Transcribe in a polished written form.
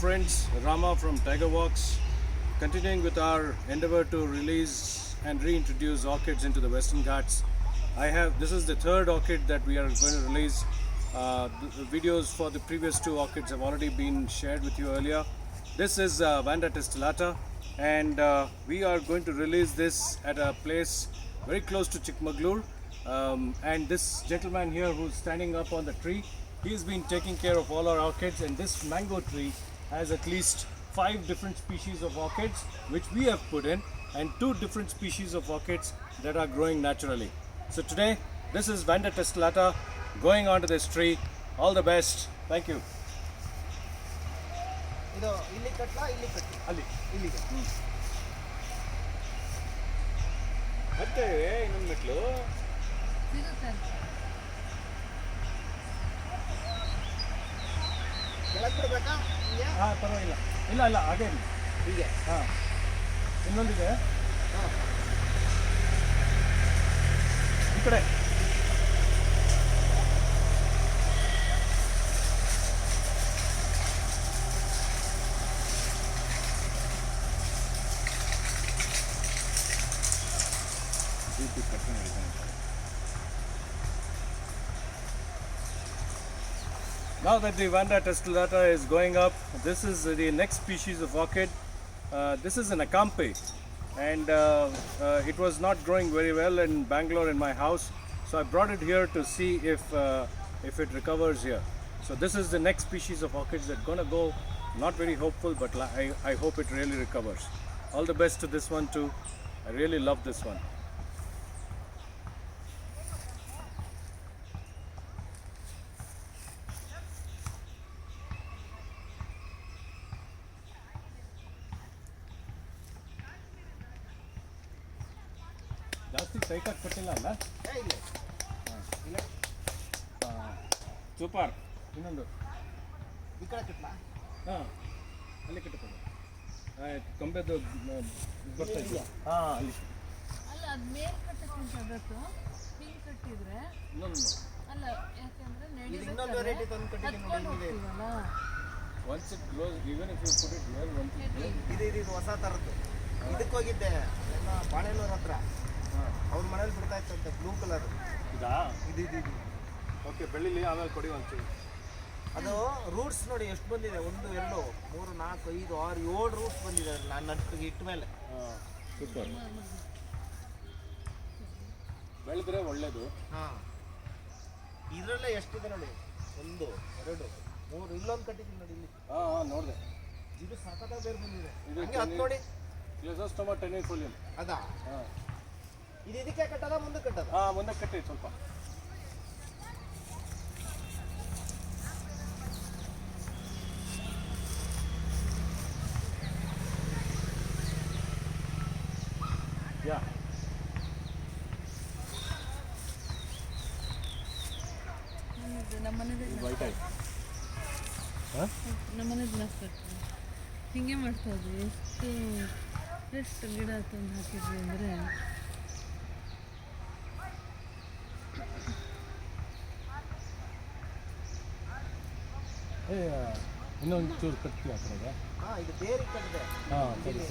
friends, Rama from Tiger Walks, continuing with our endeavor to release and reintroduce orchids into the Western Ghats. This is the third orchid that we are going to release. The videos for the previous two orchids have already been shared with you earlier. This is Vanda testillata, and we are going to release this at a place very close to Chikmagalur. And this gentleman here who's standing up on the tree, he's been taking care of all our orchids, and this mango tree has at least 5 different species of orchids which we have put in, and 2 different species of orchids that are growing naturally. So today, this is Vanda testillata going onto this tree. All the best. Thank you. ಇದು ಇಲ್ಲಿ ಕಟ್ಲಾ ಇಲ್ಲಿ ಕಟ್ಟಿ ಅಲ್ಲಿ ಇಲ್ಲಿಗೆ ಮತ್ತೆ ಇನ್ನೊಂದು ಮೆಟ್ಲು ಕೆಳಗೆ ಬಿಡ್ಬೇಕಾ ಹಿಂಗೆ ಹಾಂ, ಪರವಾಗಿಲ್ಲ. ಇಲ್ಲ ಇಲ್ಲ, ಹಾಗೆ ಇಲ್ಲ. ಹೀಗೆ ಹಾಂ, ಇನ್ನೊಂದಿದೆ ಹಾಂ ಈ ಕಡೆ. Now that the Vanda testillata is going up, this is the next species of orchid. This is an Akampe, and it was not growing very well in Bangalore in my house, so I brought it here to see if it recovers here. So this is the next species of orchids that's going to go. Not very hopeful, but I hope it really recovers. All the best to this one too. I really love this one. ಜಾಸ್ತಿ ಟೈಟಾಗಿ ಕಟ್ಟಿಲ್ಲ ಅಲ್ಲ? ಇಲ್ಲ ಇಲ್ಲ super. ಇನ್ನೊಂದು ಈ ಕಡೆ ಕಟ್ಲಾ ಹಾಂ, ಅಲ್ಲಿ ಕಟ್ಟಬಹುದು. ಕಂಬೆದು ಬರ್ತಾ ಇದೆಯಾ? ಹಾಂ, ಅಲ್ಲಿ ಅಲ್ಲ ಅದು ಮೇಲ್ ಕಟ್ಟಕ್ಕಿಂತ ಅದಕ್ಕೆ ಹಿಂಗೆ ಕಟ್ಟಿದ್ರೆ ಇನ್ನೊಂದು ಅಲ್ಲ, ಯಾಕಂದ್ರೆ ಇದು ಇನ್ನೊಂದು ವೆರೈಟಿ ತಂದು ಕಟ್ಟಿದ್ದೀನಿ ನೋಡಿ ಇಲ್ಲಿದೆ ಹೋಗ್ತೀವಲ್ಲ once it close, even if you put it here, once it close. ಇದು ಹೊಸ ಥರದ್ದು. ಇದಕ್ಕೆ ಹೋಗಿದ್ದೆ ಎಲ್ಲ ಬಾಳೆನೂರ ಹತ್ರ, ಅವ್ರ ಮನೇಲಿ ಬಿಡ್ತಾ ಇತ್ತಂತೆ ಬ್ಲೂ ಕಲರ್. ಇದಾ? ಇದು ಇದು ಇದು ಓಕೆ, ಬೆಳ್ಳಿಲಿ ಆಮೇಲೆ ಕೊಡಿ ಒಂಚೂರು. ಅದು ರೂಟ್ಸ್ ನೋಡಿ ಎಷ್ಟು ಬಂದಿದೆ. 1 2 3 4 5 6 7 ರೂಟ್ಸ್ ಬಂದಿದೆ ನಾನು ನಟ್ಟಿಗೆ ಇಟ್ಟ ಮೇಲೆ. ಹಾಂ, ಸೂಪರ್. ಬೆಳೆದ್ರೆ ಒಳ್ಳೇದು. ಹಾಂ, ಇದರಲ್ಲೇ ಎಷ್ಟಿದೆ ನೋಡಿ. 1 2 3 ಇಲ್ಲೊಂದು ಕಟ್ಟಿದ್ದೀನಿ ನೋಡಿ ಇಲ್ಲಿ. ಹಾಂ ಹಾಂ, ನೋಡಿದೆ. ಇದು ಸಖತ್ತಾಗಿ ಬೇರೆ ಬಂದಿದೆ. ಇದು ಹಂಗೆ ಹತ್ತು ನೋಡಿ. ಕ್ಲಿಯೋಸೋಸ್ಟೋಮಾ ಟೆನಿಫೋಲಿಯಂ. ಅದಾ ಹಾಂ ಇದು ಇದಕ್ಕೆ ಕಟ್ಟದ ಮುಂದೆ ಕಟ್ಟದ? ಹಾಂ, ಮುಂದೆ ಕಟ್ಟಿ ಸ್ವಲ್ಪ. ಯಾ ನಮ್ಮ ಮನೆದು ವೈಟ್ ಆಯ್ತು. ಹಾಂ, ನಮ್ಮ ಮನೆದು ನಡ್ಸ್ಬೇಕು ಹಿಂಗೆ ಮಾಡ್ತಾ ಇದ್ವಿ. ಎಷ್ಟು ಗಿಡ ತಂದು ಹಾಕಿದ್ವಿ ಅಂದರೆ ಇನ್ನೊಂದು ಚೂರು ಕಟ್ಟಿ ಆ ಕಡೆಗೆ. ಹಾಂ, ಇದು ಬೇರೆ ಕಟ್ಟಿದೆ. ಹಾಂ, ಸರಿ.